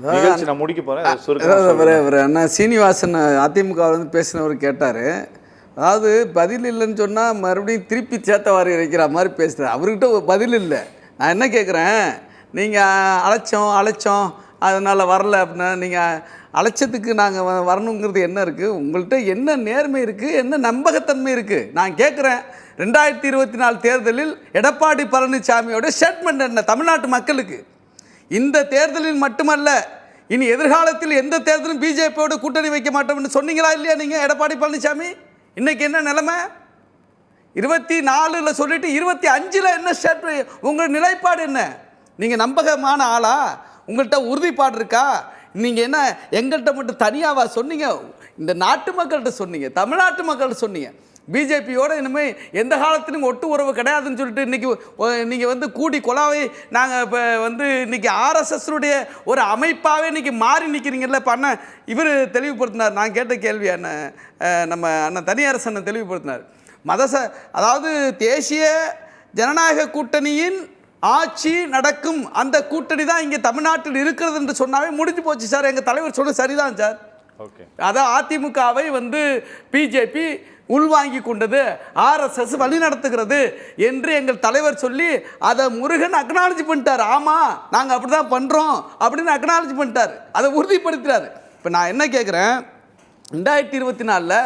நிகழ்ச்சி நான் முடிக்க போகிறேன். அண்ணா சீனிவாசன் அதிமுக பேசினவர் கேட்டார். அதாவது பதில் இல்லைன்னு சொன்னால் மறுபடியும் திருப்பி சேத்தவாரி வைக்கிற மாதிரி பேசுகிறார். அவர்கிட்ட பதில் இல்லை. நான் என்ன கேட்குறேன், நீங்கள் அழைச்சோம் அதனால் வரல அப்படின்னா, நீங்கள் அழைச்சதுக்கு நாங்கள் வரணுங்கிறது என்ன இருக்குது? உங்கள்கிட்ட என்ன நேர்மை இருக்குது, என்ன நம்பகத்தன்மை இருக்குது? நான் கேட்குறேன், 2024 தேர்தலில் எடப்பாடி பழனிசாமியோட ஸ்டேட்மெண்ட் என்ன தமிழ்நாட்டு மக்களுக்கு? இந்த தேர்தலில் மட்டுமல்ல, இனி எதிர்காலத்தில் எந்த தேர்தலும் பிஜேபியோட கூட்டணி வைக்க மாட்டோம்னு சொன்னீங்களா இல்லையா நீங்கள் எடப்பாடி பழனிசாமி? இன்றைக்கி என்ன நிலைமை? 24 சொல்லிட்டு 25 என்ன ஸ்டேட்மெண்ட்? உங்கள் நிலைப்பாடு என்ன? நீங்கள் நம்பகமான ஆளா? உங்கள்கிட்ட உறுதிப்பாடு இருக்கா? நீங்கள் என்ன எங்கள்கிட்ட மட்டும் தனியாவா சொன்னீங்க? இந்த நாட்டு மக்கள்கிட்ட சொன்னீங்க, தமிழ்நாட்டு மக்கள்கிட்ட சொன்னீங்க. பிஜேபியோடு இனிமேல் எந்த காலத்திலும் ஒட்டு உறவு கிடையாதுன்னு சொல்லிட்டு இன்றைக்கி நீங்கள் கூடி கொலாவை நாங்கள் இப்போ இன்றைக்கி ஆர்எஸ்எஸ்னுடைய ஒரு அமைப்பாகவே இன்றைக்கி மாறி நிற்கிறீங்கல்ல. இப்போ அண்ணன் இவர் தெளிவுபடுத்தினார். நான் கேட்ட கேள்வி அண்ணன் நம்ம அண்ணன் தனியார் அண்ணன் தெளிவுபடுத்தினார். அதாவது தேசிய ஜனநாயக கூட்டணியின் ஆட்சி நடக்கும் அந்த கூட்டணி தான் இங்கே தமிழ்நாட்டில் இருக்கிறது என்று சொன்னாவே முடிஞ்சு போச்சு சார். எங்கள் தலைவர் சொன்ன சரிதான் சார். ஓகே, அதான் அதிமுகவை பிஜேபி உள்வாங்கி கொண்டது, ஆர்எஸ்எஸ் வழி நடத்துகிறது என்று எங்கள் தலைவர் சொல்லி அதை முருகன் அக்னாலஜி பண்ணிட்டார். ஆமாம், நாங்கள் அப்படி தான் பண்ணுறோம் அப்படின்னு அக்னாலஜி பண்ணிட்டார், அதை உறுதிப்படுத்துகிறார். இப்போ நான் என்ன கேட்குறேன், 2024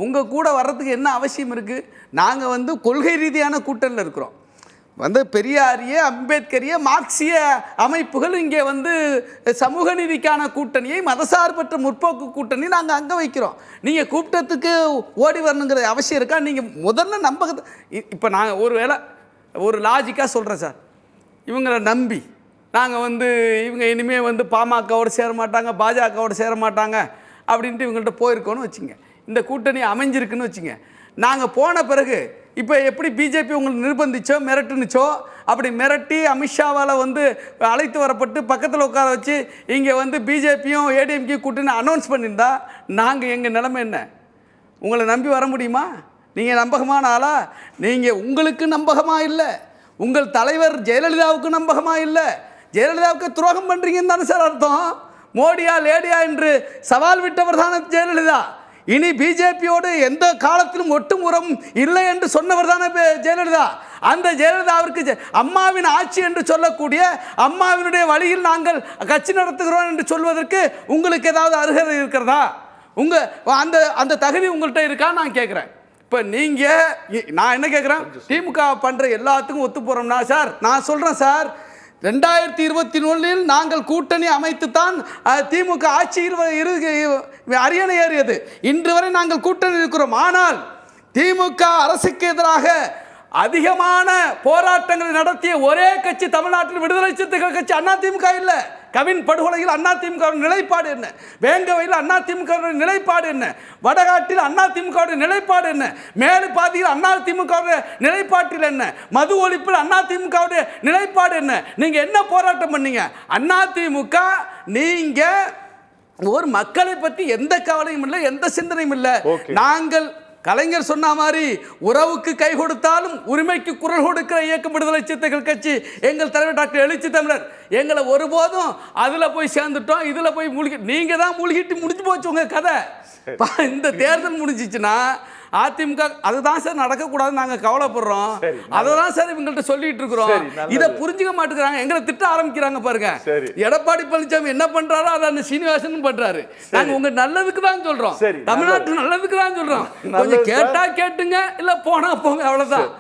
உங்கள் கூட வர்றதுக்கு என்ன அவசியம் இருக்குது? நாங்கள் கொள்கை ரீதியான கூட்டணியில் இருக்கிறோம். பெரியாரிய, அம்பேத்கரிய, மார்க்சிய அமைப்புகள் இங்கே சமூக நீதிக்கான கூட்டணியை, மதசார்பற்ற முற்போக்கு கூட்டணி நாங்கள் அங்கே வைக்கிறோம். நீங்கள் கூட்டத்துக்கு ஓடி வரணுங்கிற அவசியம் இருக்கா? நீங்கள் முதல்ல நம்பக இப்போ நான் ஒரு லாஜிக்காக சொல்கிறேன் சார். இவங்களை நம்பி நாங்கள் இவங்க இனிமேல் பாமகவோடு சேர மாட்டாங்க, பாஜகவோடு சேர மாட்டாங்க அப்படின்ட்டு இவங்கள்ட்ட போயிருக்கோன்னு வச்சுங்க. இந்த கூட்டணி அமைஞ்சிருக்குன்னு வச்சுங்க. நாங்கள் போன பிறகு இப்போ எப்படி பிஜேபி உங்களுக்கு நிர்பந்திச்சோ மிரட்டுனுச்சோ அப்படி மிரட்டி அமித்ஷாவால் அழைத்து வரப்பட்டு பக்கத்தில் உட்கார வச்சு இங்கே பிஜேபியும் ஏடிஎம்கே கூட்டணி அனௌன்ஸ் பண்ணியிருந்தா நாங்கள் எங்கள் நிலைமை என்ன? உங்களை நம்பி வர முடியுமா? நீங்கள் நம்பகமான ஆளா? நீங்கள் உங்களுக்கு நம்பகமாக இல்லை, உங்கள் தலைவர் ஜெயலலிதாவுக்கு நம்பகமாக இல்லை. ஜெயலலிதாவுக்கு துரோகம் பண்ணுறீங்கன்னு தானே சார் அர்த்தம்? மோடியா லேடியா என்று சவால் விட்டவர் தானே ஜெயலலிதா. இனி பிஜேபியோடு எந்த காலத்திலும் ஒட்டும் உறவும் இல்லை என்று சொன்னவர் தானே ஜெயலலிதா. அந்த ஜெயலலிதாவிற்கு அம்மாவின் ஆட்சி என்று சொல்லக்கூடிய அம்மாவினுடைய வழியில் நாங்கள் கட்சி நடத்துகிறோம் என்று சொல்வதற்கு உங்களுக்கு ஏதாவது அருகதை இருக்கிறதா? அந்த தகுதி உங்கள்கிட்ட இருக்கா நான் கேட்குறேன். இப்போ நான் என்ன கேட்குறேன், திமுக பண்ணுற எல்லாத்துக்கும் ஒத்து போகிறோம்னா சார், நான் சொல்கிறேன் சார், 2024 நாங்கள் கூட்டணி அமைத்துத்தான் திமுக ஆட்சியில் அரியணை ஏறியது. இன்று வரை நாங்கள் கூட்டணி இருக்கிறோம். ஆனால் திமுக அரசுக்கு எதிராக அதிகமான போராட்டங்களை நடத்திய ஒரே கட்சி தமிழ்நாட்டில் விடுதலை சிறுத்தைகள் கட்சி அதிமுக இல்லை. கவின் படுகொலையில் அதிமுக நிலைப்பாடு என்ன? வேங்கவையில் அதிமுக நிலைப்பாடு என்ன? வடகாட்டில் அதிமுக நிலைப்பாடு என்ன? மேலு பாதியில் அதிமுக நிலைப்பாட்டில் என்ன? மது ஒழிப்பில் அதிமுக நிலைப்பாடு என்ன? நீங்க என்ன போராட்டம் பண்ணீங்க? அதிமுக நீங்க ஒரு மக்களை பற்றி எந்த கவலையும் இல்லை, எந்த சிந்தனையும் இல்லை. நாங்கள் கலைஞர் சொன்ன மாதிரி உறவுக்கு கை கொடுத்தாலும் உரிமைக்கு குரல் கொடுக்கிற இயக்கம் விடுதலை சிறுத்தைகள் கட்சி. எங்கள் தலைவர் டாக்டர் எழுச்சி தமிழர் எங்களை ஒருபோதும் அதில் போய் சேர்ந்துட்டோம், இதில் போய் நீங்கள் தான் மூழ்கிட்டு முடிஞ்சு போச்சு உங்கள் கதை. இந்த தேர்தல் முடிஞ்சிச்சுன்னா அதிமுக அதுதான் சார் நடக்கக்கூடாதுன்னு நாங்கள் கவலைப்படுறோம். அதை தான் சார் இவங்கள்ட்ட சொல்லிட்டு இருக்கிறோம். இதை புரிஞ்சுக்க மாட்டேங்கிறாங்க, எங்களை திட்ட ஆரம்பிக்கிறாங்க. பாருங்க, எடப்பாடி பழனிசாமி என்ன பண்றாரோ அதை சீனிவாசன் பண்றாரு. நாங்கள் உங்க நல்லதுக்கு தான் சொல்றோம், தமிழ்நாட்டு நல்லதுக்கு தான் சொல்றோம். கொஞ்சம் கேட்டா கேட்டுங்க, இல்ல போனா போங்க, அவ்வளவுதான்.